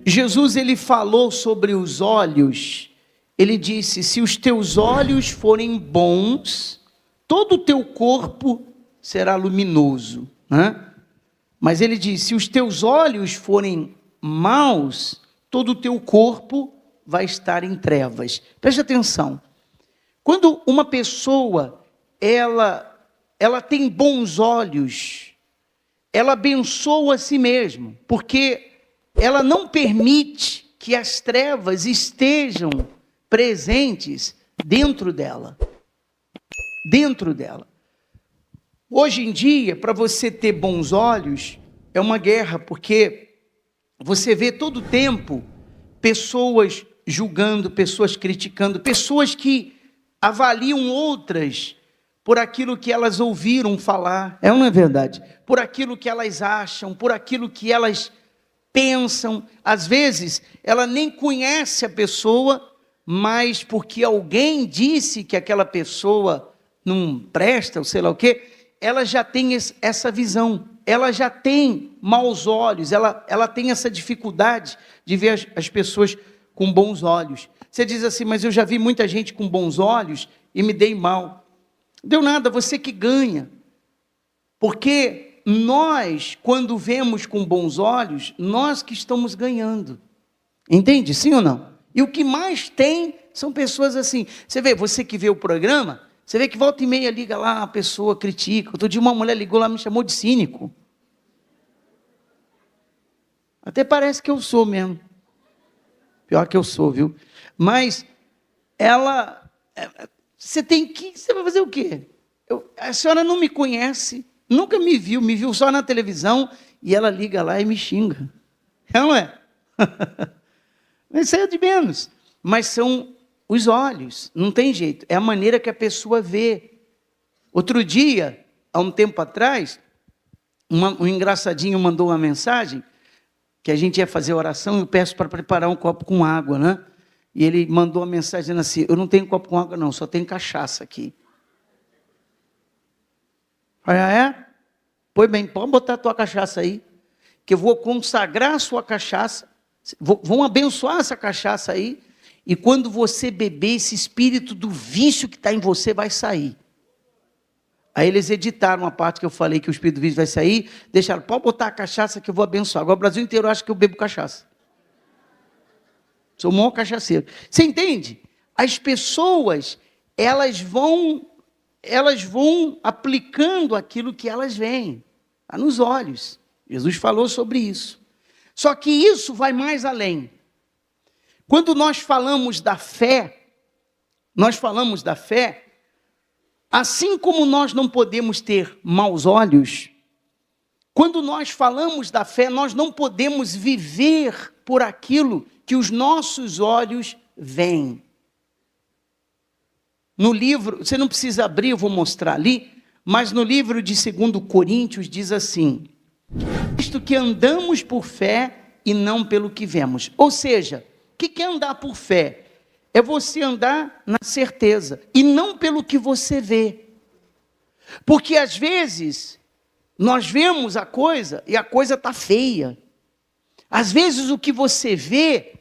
Jesus, ele falou sobre os olhos. Ele disse: se os teus olhos forem bons, todo o teu corpo será luminoso, né? Mas ele disse: se os teus olhos forem maus, todo o teu corpo vai estar em trevas. Preste atenção. Quando uma pessoa, ela tem bons olhos, ela abençoa a si mesma, porque ela não permite que as trevas estejam presentes dentro dela. Dentro dela. Hoje em dia, para você ter bons olhos, é uma guerra, porque você vê todo o tempo pessoas julgando, pessoas criticando, pessoas que avaliam outras por aquilo que elas ouviram falar, é ou não é verdade? Por aquilo que elas acham, por aquilo que elas pensam. Às vezes, ela nem conhece a pessoa, mas porque alguém disse que aquela pessoa não presta, ou sei lá o quê, ela já tem essa visão, ela já tem maus olhos, ela tem essa dificuldade de ver as pessoas com bons olhos. Você diz assim: mas eu já vi muita gente com bons olhos e me dei mal. Deu nada, você que ganha. Porque nós, quando vemos com bons olhos, nós que estamos ganhando. Entende? Sim ou não? E o que mais tem são pessoas assim. Você vê, você que vê o programa, você vê que volta e meia liga lá, a pessoa critica. Outro dia uma mulher ligou lá, me chamou de cínico. Até parece que eu sou mesmo. Pior que eu sou, viu? Mas você vai fazer o quê? A senhora não me conhece, nunca me viu só na televisão, e ela liga lá e me xinga. É ou não é? Isso aí é de menos. Mas são os olhos, não tem jeito, é a maneira que a pessoa vê. Outro dia, há um tempo atrás, um engraçadinho mandou uma mensagem, que a gente ia fazer oração, eu peço para preparar um copo com água, né? E ele mandou uma mensagem dizendo assim: eu não tenho copo com água não, só tenho cachaça aqui. Falei: ah, é? Pois bem, pode botar a tua cachaça aí, que eu vou consagrar a sua cachaça, vão abençoar essa cachaça aí, e quando você beber, esse espírito do vício que está em você vai sair. Aí eles editaram a parte que eu falei que o espírito do vício vai sair, deixaram: pode botar a cachaça que eu vou abençoar. Agora o Brasil inteiro acha que eu bebo cachaça. Sou o maior cachaceiro. Você entende? As pessoas, elas vão aplicando aquilo que elas veem. Está nos olhos. Jesus falou sobre isso. Só que isso vai mais além. Quando nós falamos da fé, assim como nós não podemos ter maus olhos, quando nós falamos da fé, nós não podemos viver por aquilo que os nossos olhos veem. No livro, você não precisa abrir, eu vou mostrar ali, mas no livro de 2 Coríntios diz assim: visto que andamos por fé e não pelo que vemos. Ou seja, o que é andar por fé? É você andar na certeza e não pelo que você vê. Porque às vezes nós vemos a coisa e a coisa está feia. Às vezes o que você vê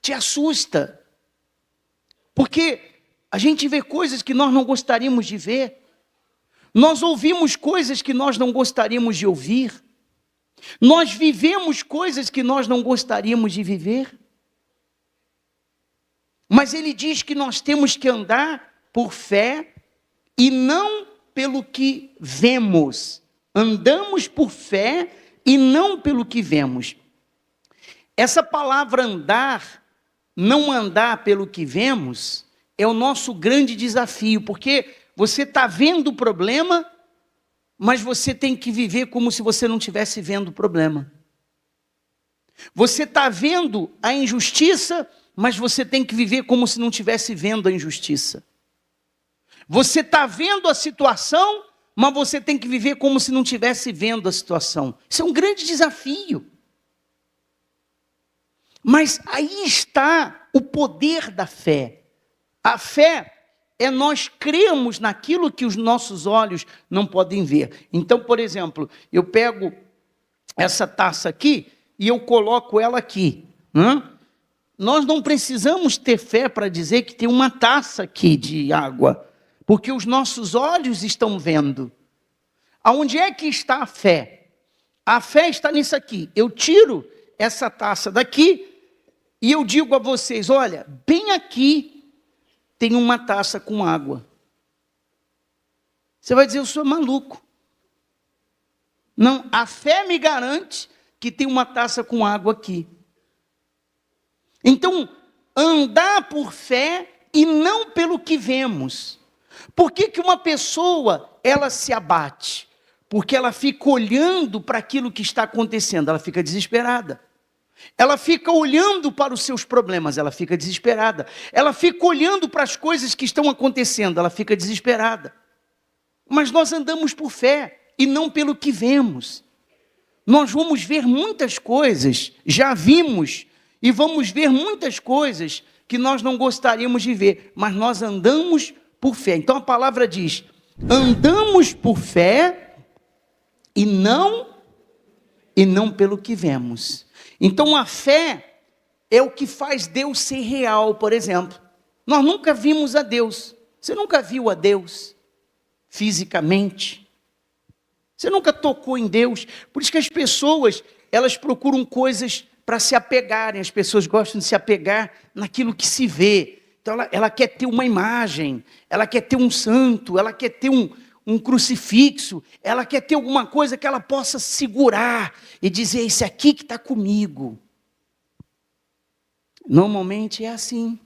te assusta. Porque a gente vê coisas que nós não gostaríamos de ver. Nós ouvimos coisas que nós não gostaríamos de ouvir. Nós vivemos coisas que nós não gostaríamos de viver. Mas ele diz que nós temos que andar por fé e não pelo que vemos. Andamos por fé e não pelo que vemos. Essa palavra andar, não andar pelo que vemos, é o nosso grande desafio, porque você está vendo o problema, mas você tem que viver como se você não estivesse vendo o problema. Você está vendo a injustiça, mas você tem que viver como se não estivesse vendo a injustiça. Você está vendo a situação, mas você tem que viver como se não estivesse vendo a situação. Isso é um grande desafio. Mas aí está o poder da fé. A fé é nós cremos naquilo que os nossos olhos não podem ver. Então, por exemplo, eu pego essa taça aqui e eu coloco ela aqui, Hã? Nós não precisamos ter fé para dizer que tem uma taça aqui de água, porque os nossos olhos estão vendo. Aonde é que está a fé? A fé está nisso aqui. Eu tiro essa taça daqui e eu digo a vocês, olha, bem aqui tem uma taça com água. Você vai dizer, eu sou maluco. Não, a fé me garante que tem uma taça com água aqui. Então, andar por fé e não pelo que vemos. Por que que uma pessoa, ela se abate? Porque ela fica olhando para aquilo que está acontecendo, ela fica desesperada. Ela fica olhando para os seus problemas, ela fica desesperada. Ela fica olhando para as coisas que estão acontecendo, ela fica desesperada. Mas nós andamos por fé e não pelo que vemos. Nós vamos ver muitas coisas, já vimos, e vamos ver muitas coisas que nós não gostaríamos de ver, mas nós andamos por fé. Então a palavra diz, andamos por fé e não pelo que vemos. Então a fé é o que faz Deus ser real, por exemplo. Nós nunca vimos a Deus. Você nunca viu a Deus fisicamente? Você nunca tocou em Deus? Por isso que as pessoas, elas procuram coisas para se apegarem. As pessoas gostam de se apegar naquilo que se vê. Então ela quer ter uma imagem, ela quer ter um santo, ela quer ter um crucifixo, ela quer ter alguma coisa que ela possa segurar e dizer, esse aqui que está comigo. Normalmente é assim.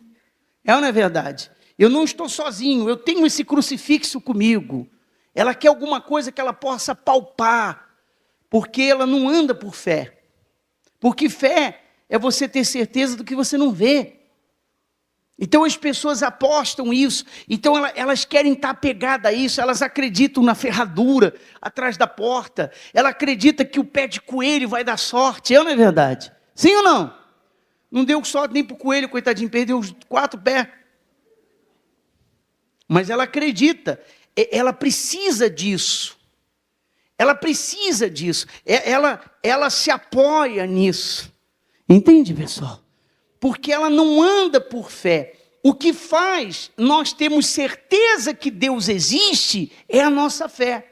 É ou não é verdade? Eu não estou sozinho, eu tenho esse crucifixo comigo. Ela quer alguma coisa que ela possa palpar, porque ela não anda por fé. Porque fé é você ter certeza do que você não vê. Então as pessoas apostam isso, então elas querem estar apegadas a isso, elas acreditam na ferradura atrás da porta, ela acredita que o pé de coelho vai dar sorte, não é verdade? Sim ou não? Não deu sorte nem para o coelho, coitadinho, perdeu os 4 pés. Mas ela acredita, ela precisa disso, ela se apoia nisso, entende, pessoal? Porque ela não anda por fé. O que faz nós termos certeza que Deus existe é a nossa fé.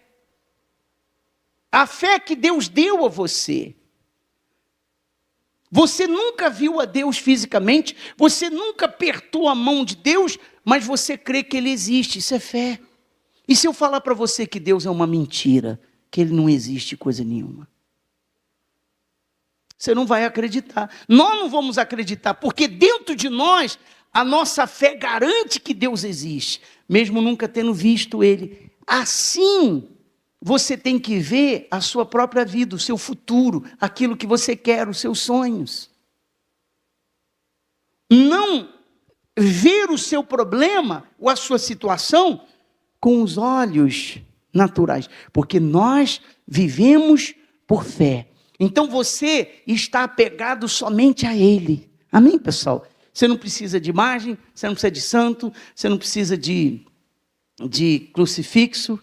A fé que Deus deu a você. Você nunca viu a Deus fisicamente, você nunca apertou a mão de Deus, mas você crê que Ele existe, isso é fé. E se eu falar para você que Deus é uma mentira, que Ele não existe coisa nenhuma? Você não vai acreditar. Nós não vamos acreditar, porque dentro de nós, a nossa fé garante que Deus existe, mesmo nunca tendo visto Ele. Assim, você tem que ver a sua própria vida, o seu futuro, aquilo que você quer, os seus sonhos. Não ver o seu problema ou a sua situação com os olhos naturais, porque nós vivemos por fé. Então você está apegado somente a Ele. Amém, pessoal? Você não precisa de imagem, você não precisa de santo, você não precisa de crucifixo.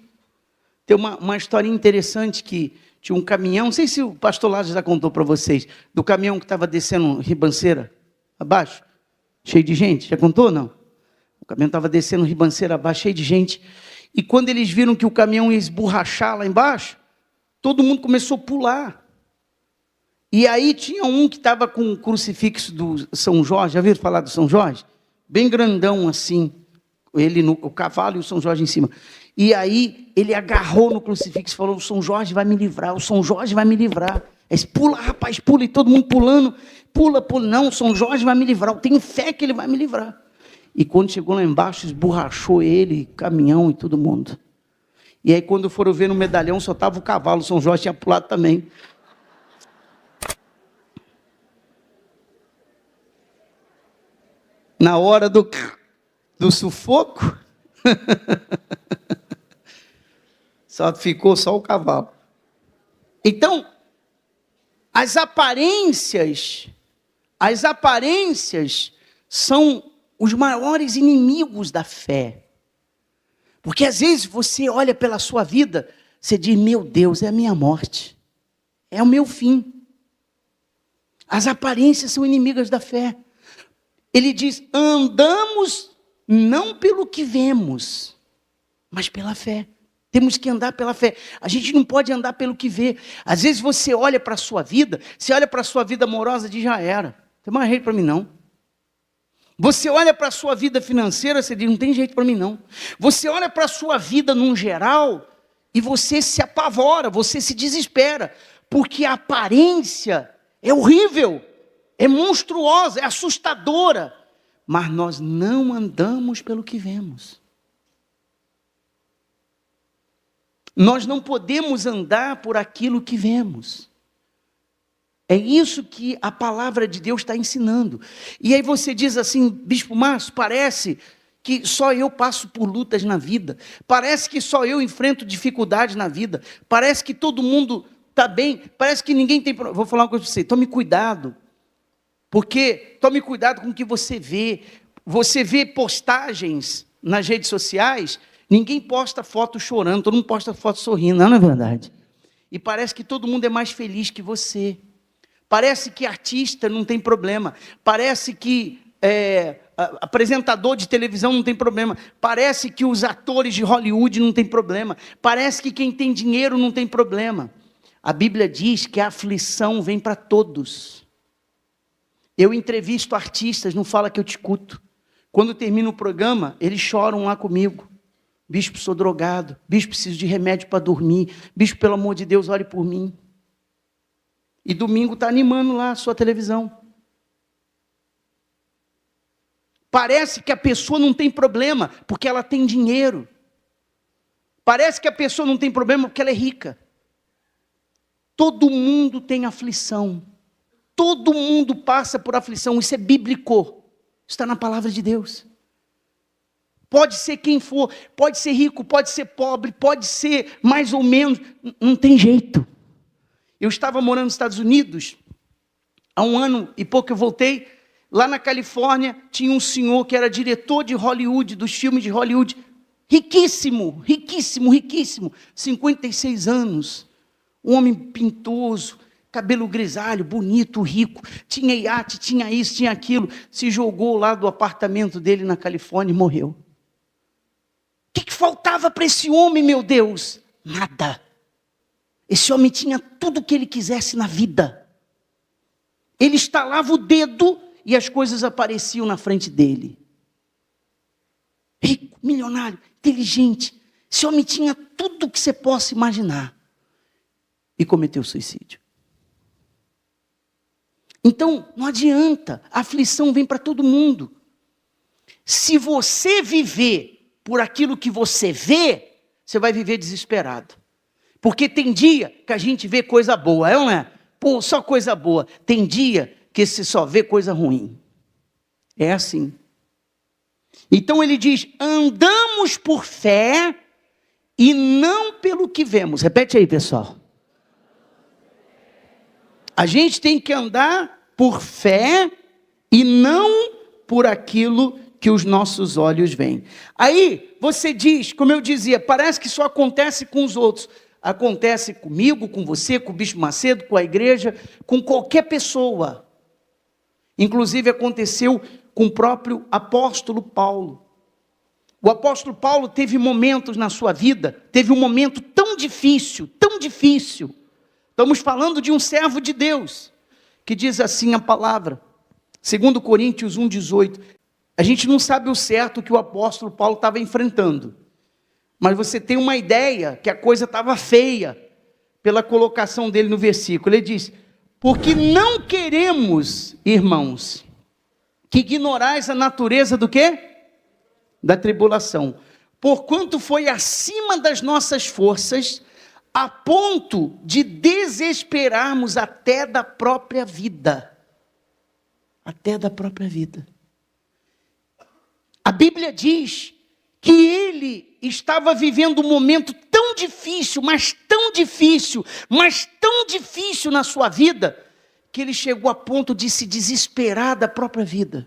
Tem uma historinha interessante que tinha um caminhão, não sei se o pastor Lázaro já contou para vocês, do caminhão que estava descendo Ribanceira abaixo, cheio de gente. Já contou ou não? O caminhão estava descendo Ribanceira abaixo, cheio de gente. E quando eles viram que o caminhão ia esborrachar lá embaixo, todo mundo começou a pular. E aí tinha um que estava com o crucifixo do São Jorge, já viram falar do São Jorge? Bem grandão assim, o cavalo e o São Jorge em cima. E aí ele agarrou no crucifixo e falou, o São Jorge vai me livrar, o São Jorge vai me livrar. Aí pula, rapaz, pula, e todo mundo pulando, pula, não, o São Jorge vai me livrar, eu tenho fé que ele vai me livrar. E quando chegou lá embaixo, esborrachou ele, caminhão e todo mundo. E aí quando foram ver no medalhão, só estava o cavalo, o São Jorge tinha pulado também. Na hora do sufoco, só ficou só o cavalo. Então, as aparências são os maiores inimigos da fé. Porque às vezes você olha pela sua vida, você diz, meu Deus, é a minha morte, é o meu fim. As aparências são inimigas da fé. Ele diz, andamos não pelo que vemos, mas pela fé. Temos que andar pela fé. A gente não pode andar pelo que vê. Às vezes você olha para a sua vida, você olha para a sua vida amorosa e diz, já era. Não tem mais jeito para mim não. Você olha para a sua vida financeira, você diz, não tem jeito para mim não. Você olha para a sua vida num geral e você se apavora, você se desespera, porque a aparência é horrível, é monstruosa, é assustadora, mas nós não andamos pelo que vemos. Nós não podemos andar por aquilo que vemos. É isso que a palavra de Deus está ensinando. E aí você diz assim, Bispo Márcio, parece que só eu passo por lutas na vida. Parece que só eu enfrento dificuldades na vida. Parece que todo mundo está bem. Parece que ninguém tem problema. Vou falar uma coisa para você, tome cuidado. Porque tome cuidado com o que você vê. Você vê postagens nas redes sociais, ninguém posta foto chorando, todo mundo posta foto sorrindo, não é verdade? E parece que todo mundo é mais feliz que você. Parece que artista não tem problema. Parece que apresentador de televisão não tem problema. Parece que os atores de Hollywood não tem problema. Parece que quem tem dinheiro não tem problema. A Bíblia diz que a aflição vem para todos. Eu entrevisto artistas, não fala que eu te escuto. Quando termina o programa, eles choram lá comigo. Bispo, sou drogado. Bispo, preciso de remédio para dormir. Bispo, pelo amor de Deus, ore por mim. E domingo está animando lá a sua televisão. Parece que a pessoa não tem problema porque ela tem dinheiro. Parece que a pessoa não tem problema porque ela é rica. Todo mundo tem aflição. Todo mundo passa por aflição. Isso é bíblico. Está na palavra de Deus. Pode ser quem for, pode ser rico, pode ser pobre, pode ser mais ou menos, não tem jeito. Eu estava morando nos Estados Unidos, há 1 ano e pouco eu voltei, lá na Califórnia tinha um senhor que era diretor de Hollywood, dos filmes de Hollywood, riquíssimo, riquíssimo, riquíssimo, 56 anos, um homem pintoso, cabelo grisalho, bonito, rico, tinha iate, tinha isso, tinha aquilo, se jogou lá do apartamento dele na Califórnia e morreu. O que faltava para esse homem, meu Deus? Nada. Esse homem tinha tudo o que ele quisesse na vida. Ele estalava o dedo e as coisas apareciam na frente dele. Rico, milionário, inteligente. Esse homem tinha tudo o que você possa imaginar. E cometeu suicídio. Então, não adianta. A aflição vem para todo mundo. Se você viver por aquilo que você vê, você vai viver desesperado. Porque tem dia que a gente vê coisa boa, não é? Pô, só coisa boa. Tem dia que você só vê coisa ruim. É assim. Então ele diz, andamos por fé e não pelo que vemos. Repete aí, pessoal. A gente tem que andar por fé e não por aquilo que os nossos olhos veem. Aí você diz, como eu dizia, parece que só acontece com os outros. Acontece comigo, com você, com o Bispo Macedo, com a igreja, com qualquer pessoa. Inclusive aconteceu com o próprio apóstolo Paulo. O apóstolo Paulo teve momentos na sua vida, teve um momento tão difícil, tão difícil. Estamos falando de um servo de Deus, que diz assim a palavra, 2 Coríntios 1,18. A gente não sabe o certo que o apóstolo Paulo estava enfrentando. Mas você tem uma ideia que a coisa estava feia pela colocação dele no versículo. Ele diz, porque não queremos, irmãos, que ignorais a natureza do quê? Da tribulação. Porquanto foi acima das nossas forças, a ponto de desesperarmos até da própria vida. Até da própria vida. A Bíblia diz que ele estava vivendo um momento tão difícil, mas tão difícil, mas tão difícil na sua vida, que ele chegou a ponto de se desesperar da própria vida.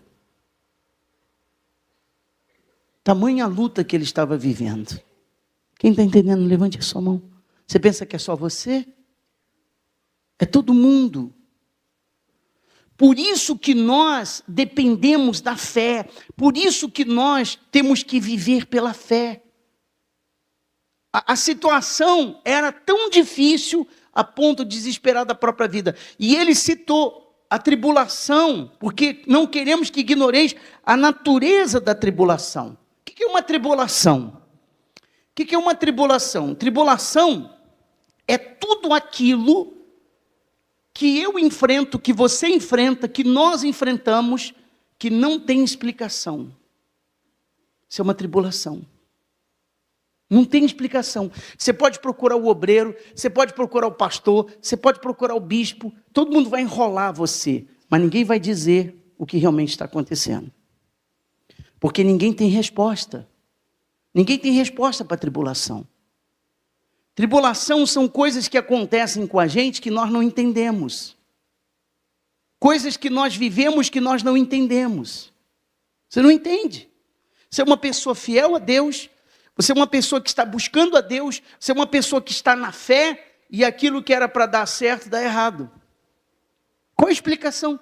Tamanha luta que ele estava vivendo. Quem está entendendo, levante a sua mão. Você pensa que é só você? É todo mundo. Por isso que nós dependemos da fé, por isso que nós temos que viver pela fé. A situação era tão difícil a ponto de desesperar da própria vida. E ele citou a tribulação, porque não queremos que ignoreis a natureza da tribulação. O que é uma tribulação? O que é uma tribulação? Tribulação é tudo aquilo que eu enfrento, que você enfrenta, que nós enfrentamos, que não tem explicação. Isso é uma tribulação. Não tem explicação. Você pode procurar o obreiro, você pode procurar o pastor, você pode procurar o bispo, todo mundo vai enrolar você, mas ninguém vai dizer o que realmente está acontecendo. Porque ninguém tem resposta. Ninguém tem resposta para a tribulação. Tribulação são coisas que acontecem com a gente que nós não entendemos. Coisas que nós vivemos que nós não entendemos. Você não entende. Você é uma pessoa fiel a Deus, você é uma pessoa que está buscando a Deus, você é uma pessoa que está na fé e aquilo que era para dar certo dá errado. Qual a explicação?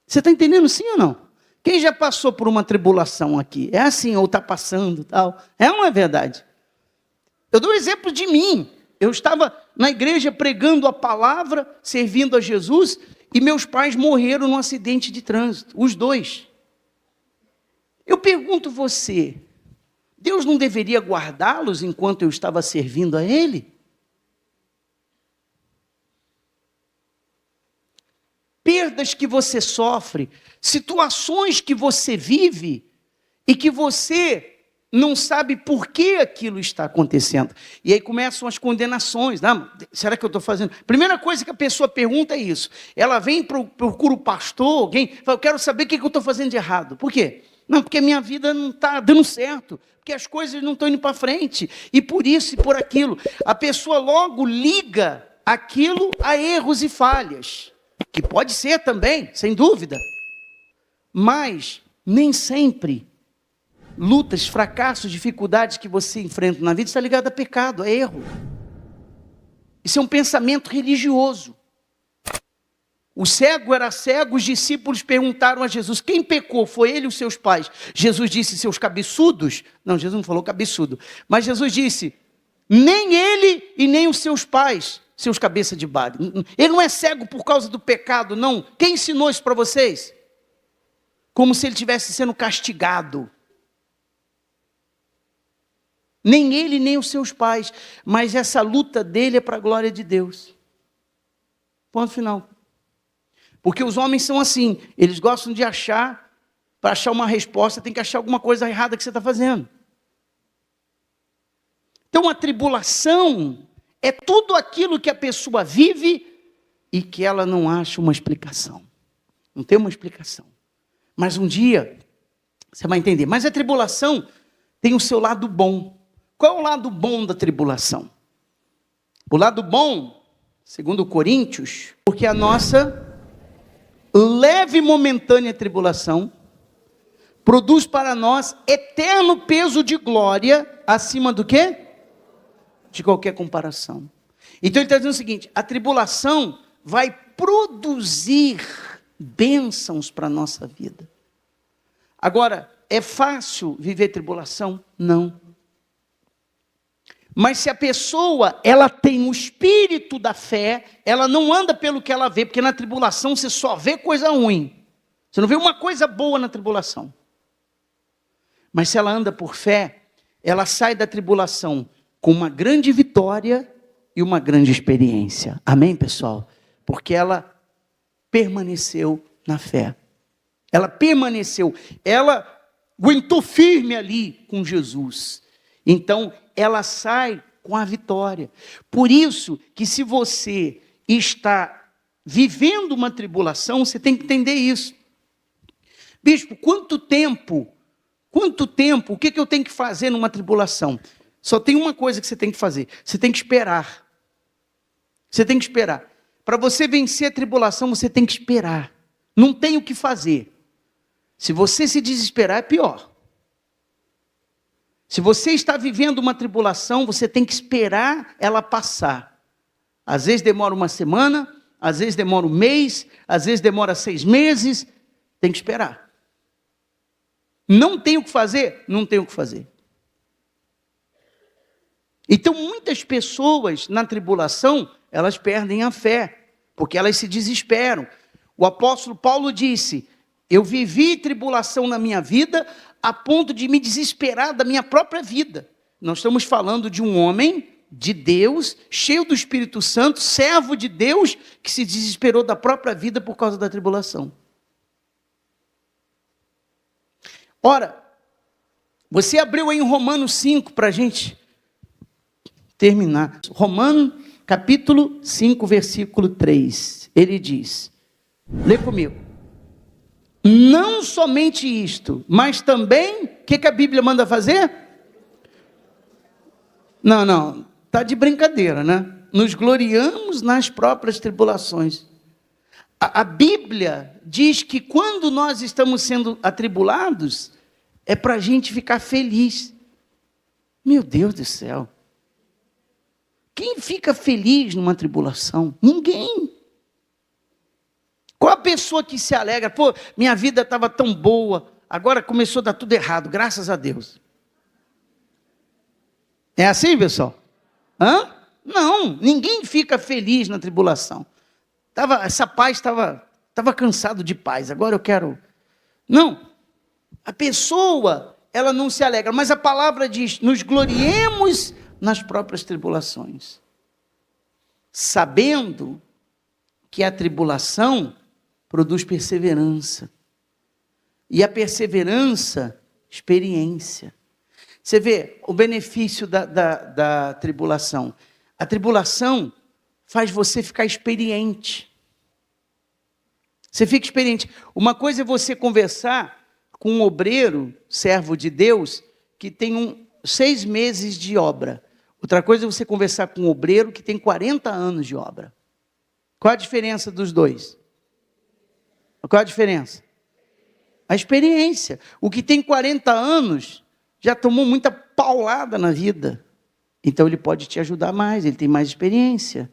Você está entendendo sim ou não? Quem já passou por uma tribulação aqui? É assim, ou está passando, tal. É ou não é verdade? Eu dou um exemplo de mim. Eu estava na igreja pregando a palavra, servindo a Jesus, e meus pais morreram num acidente de trânsito, os dois. Eu pergunto você, Deus não deveria guardá-los enquanto eu estava servindo a Ele? Perdas que você sofre, situações que você vive e que você não sabe por que aquilo está acontecendo. E aí começam as condenações. Não, será que eu estou fazendo? Primeira coisa que a pessoa pergunta é isso. Ela vem, procura o pastor, alguém, fala, eu quero saber o que eu estou fazendo de errado. Por quê? Não, porque a minha vida não está dando certo, porque as coisas não estão indo para frente, e por isso e por aquilo. A pessoa logo liga aquilo a erros e falhas, que pode ser também, sem dúvida, mas nem sempre lutas, fracassos, dificuldades que você enfrenta na vida está ligado a pecado, a erro. Isso é um pensamento religioso. O cego era cego, os discípulos perguntaram a Jesus, quem pecou? Foi ele ou seus pais? Jesus disse, seus cabeçudos? Não, Jesus não falou cabeçudo. Mas Jesus disse, nem ele e nem os seus pais, seus cabeças de bade. Ele não é cego por causa do pecado, não. Quem ensinou isso para vocês? Como se ele estivesse sendo castigado. Nem ele, nem os seus pais. Mas essa luta dele é para a glória de Deus. Ponto final. Porque os homens são assim, eles gostam de achar, para achar uma resposta, tem que achar alguma coisa errada que você está fazendo. Então a tribulação é tudo aquilo que a pessoa vive e que ela não acha uma explicação. Não tem uma explicação. Mas um dia, você vai entender. Mas a tribulação tem o seu lado bom. Qual é o lado bom da tribulação? O lado bom, segundo Coríntios, porque a nossa leve e momentânea tribulação produz para nós eterno peso de glória acima do quê? De qualquer comparação. Então ele está dizendo o seguinte, a tribulação vai produzir bênçãos para a nossa vida. Agora, é fácil viver tribulação? Não. Mas se a pessoa, ela tem o espírito da fé, ela não anda pelo que ela vê, porque na tribulação você só vê coisa ruim. Você não vê uma coisa boa na tribulação. Mas se ela anda por fé, ela sai da tribulação com uma grande vitória e uma grande experiência. Amém, pessoal? Porque ela permaneceu na fé. Ela permaneceu, ela aguentou firme ali com Jesus. Então, ela sai com a vitória. Por isso que se você está vivendo uma tribulação, você tem que entender isso. Bispo, quanto tempo, o que eu tenho que fazer numa tribulação? Só tem uma coisa que você tem que fazer, você tem que esperar. Você tem que esperar. Para você vencer a tribulação, você tem que esperar. Não tem o que fazer. Se você se desesperar, é pior. Se você está vivendo uma tribulação, você tem que esperar ela passar. Às vezes demora uma semana, às vezes demora um mês, às vezes demora 6 meses, tem que esperar. Não tem o que fazer? Não tem o que fazer. Então, muitas pessoas na tribulação, elas perdem a fé, porque elas se desesperam. O apóstolo Paulo disse, eu vivi tribulação na minha vida, a ponto de me desesperar da minha própria vida. Nós estamos falando de um homem de Deus, cheio do Espírito Santo, servo de Deus, que se desesperou da própria vida por causa da tribulação. Ora, você abriu aí em Romanos 5 para a gente terminar. Romanos capítulo 5, versículo 3. Ele diz, lê comigo. Não somente isto, mas também, o que a Bíblia manda fazer? Não, está de brincadeira, né? Nos gloriamos nas próprias tribulações. A Bíblia diz que quando nós estamos sendo atribulados, é para a gente ficar feliz. Meu Deus do céu. Quem fica feliz numa tribulação? Ninguém. Qual a pessoa que se alegra? Pô, minha vida estava tão boa, agora começou a dar tudo errado, graças a Deus. É assim, pessoal? Não, ninguém fica feliz na tribulação. Essa paz estava cansado de paz, agora eu quero... Não, a pessoa, ela não se alegra, mas a palavra diz, nos gloriemos nas próprias tribulações, sabendo que a tribulação produz perseverança, e a perseverança, experiência. Você vê o benefício da tribulação. A tribulação faz você ficar experiente. Você fica experiente. Uma coisa é você conversar com um obreiro, servo de Deus, que tem 6 meses de obra. Outra coisa é você conversar com um obreiro que tem 40 anos de obra. Qual a diferença dos dois? Qual a diferença? A experiência. O que tem 40 anos já tomou muita paulada na vida. Então ele pode te ajudar mais, ele tem mais experiência.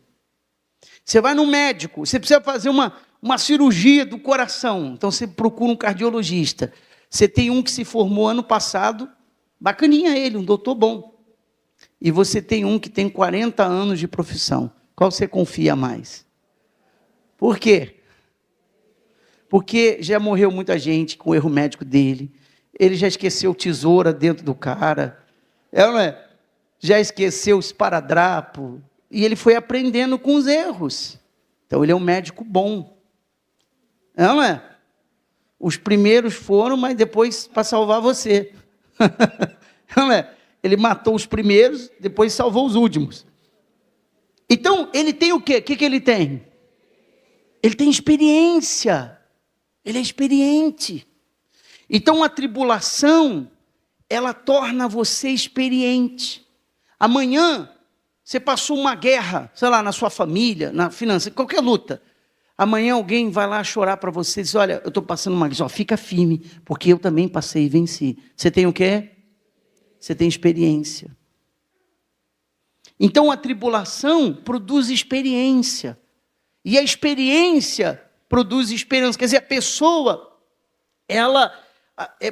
Você vai no médico, você precisa fazer uma cirurgia do coração. Então você procura um cardiologista. Você tem um que se formou ano passado, bacaninha ele, um doutor bom. E você tem um que tem 40 anos de profissão. Qual você confia mais? Por quê? Porque já morreu muita gente com o erro médico dele. Ele já esqueceu tesoura dentro do cara. Não é? Já esqueceu o esparadrapo. E ele foi aprendendo com os erros. Então ele é um médico bom. Não é? Os primeiros foram, mas depois para salvar você. Não é? Ele matou os primeiros, depois salvou os últimos. Então, ele tem o quê? O que ele tem? Ele tem experiência. Ele é experiente. Então, a tribulação, ela torna você experiente. Amanhã, você passou uma guerra, sei lá, na sua família, na finança, qualquer luta. Amanhã alguém vai lá chorar para você e diz, olha, eu estou passando uma guerra. Fica firme, porque eu também passei e venci. Você tem o quê? Você tem experiência. Então, a tribulação produz experiência. E a experiência produz esperança. Quer dizer, a pessoa,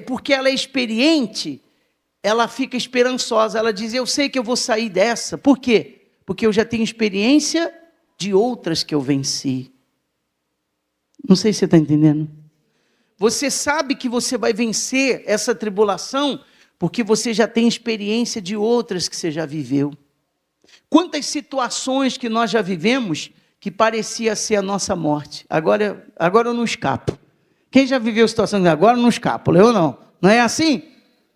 porque ela é experiente, ela fica esperançosa. Ela diz, eu sei que eu vou sair dessa. Por quê? Porque eu já tenho experiência de outras que eu venci. Não sei se você está entendendo. Você sabe que você vai vencer essa tribulação porque você já tem experiência de outras que você já viveu. Quantas situações que nós já vivemos que parecia ser a nossa morte. Agora eu não escapo. Quem já viveu situação de agora eu não escapo, eu não. Não é assim?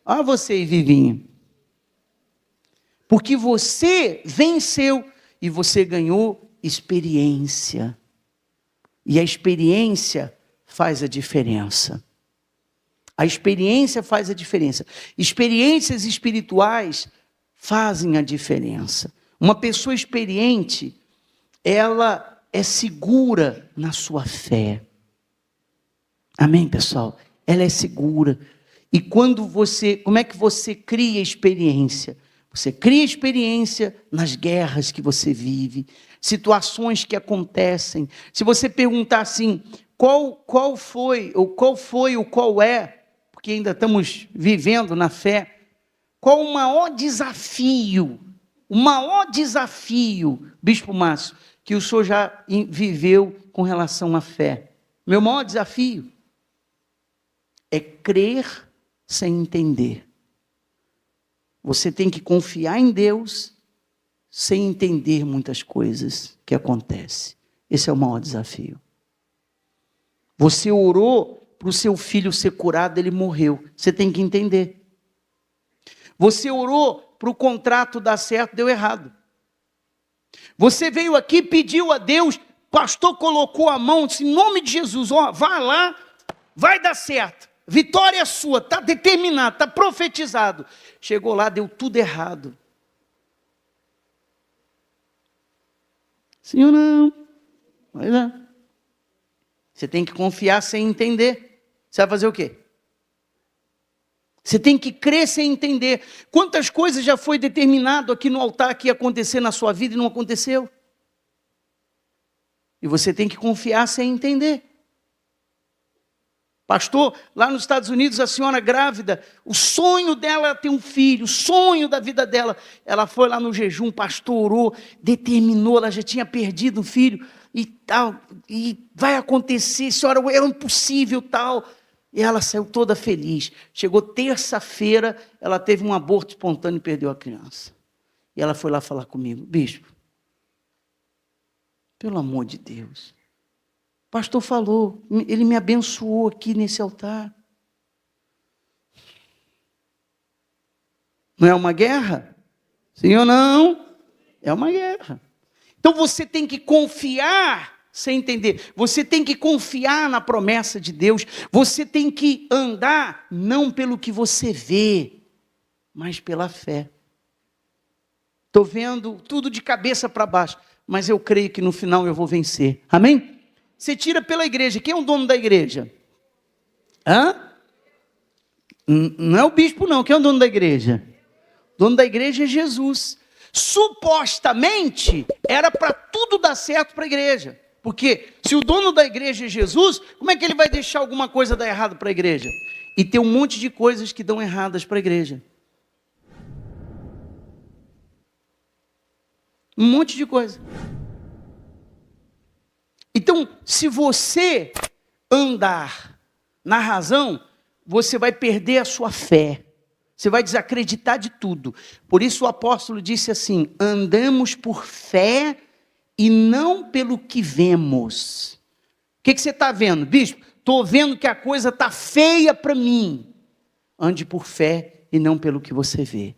Olha você aí, Vivinha. Porque você venceu e você ganhou experiência. E a experiência faz a diferença. A experiência faz a diferença. Experiências espirituais fazem a diferença. Uma pessoa experiente, ela é segura na sua fé. Amém, pessoal? Ela é segura. E como é que você cria experiência? Você cria experiência nas guerras que você vive, situações que acontecem. Se você perguntar assim, qual foi, ou qual é, porque ainda estamos vivendo na fé, qual o maior desafio, Bispo Márcio, que o senhor já viveu com relação à fé? Meu maior desafio é crer sem entender. Você tem que confiar em Deus sem entender muitas coisas que acontecem. Esse é o maior desafio. Você orou para o seu filho ser curado, ele morreu. Você tem que entender. Você orou para o contrato dar certo, deu errado. Você veio aqui, pediu a Deus, pastor colocou a mão, disse, em nome de Jesus, ó, vá lá, vai dar certo. Vitória é sua, está determinado, está profetizado. Chegou lá, deu tudo errado. Sim ou não? Vai lá. Você tem que confiar sem entender. Você vai fazer o quê? Você tem que crer sem entender. Quantas coisas já foi determinado aqui no altar que ia acontecer na sua vida e não aconteceu? E você tem que confiar sem entender. Pastor, lá nos Estados Unidos, a senhora grávida, o sonho dela é ter um filho, o sonho da vida dela. Ela foi lá no jejum, pastor orou, determinou, ela já tinha perdido um filho e tal, e vai acontecer, senhora, é impossível tal. E ela saiu toda feliz. Chegou terça-feira, ela teve um aborto espontâneo e perdeu a criança. E ela foi lá falar comigo, bispo, pelo amor de Deus, o pastor falou, ele me abençoou aqui nesse altar. Não é uma guerra? Sim ou não? É uma guerra. Então você tem que confiar sem entender. Você tem que confiar na promessa de Deus. Você tem que andar não pelo que você vê, mas pela fé. Estou vendo tudo de cabeça para baixo, mas eu creio que no final eu vou vencer. Amém? Você tira pela igreja. Quem é o dono da igreja? Hã? Não é o bispo não. Quem é o dono da igreja? O dono da igreja é Jesus. Supostamente, era para tudo dar certo para a igreja. Porque se o dono da igreja é Jesus, como é que ele vai deixar alguma coisa dar errado para a igreja? E tem um monte de coisas que dão erradas para a igreja. Um monte de coisa. Então, se você andar na razão, você vai perder a sua fé. Você vai desacreditar de tudo. Por isso o apóstolo disse assim, andamos por fé e não pelo que vemos. O que você está vendo? Bispo, estou vendo que a coisa está feia para mim. Ande por fé e não pelo que você vê.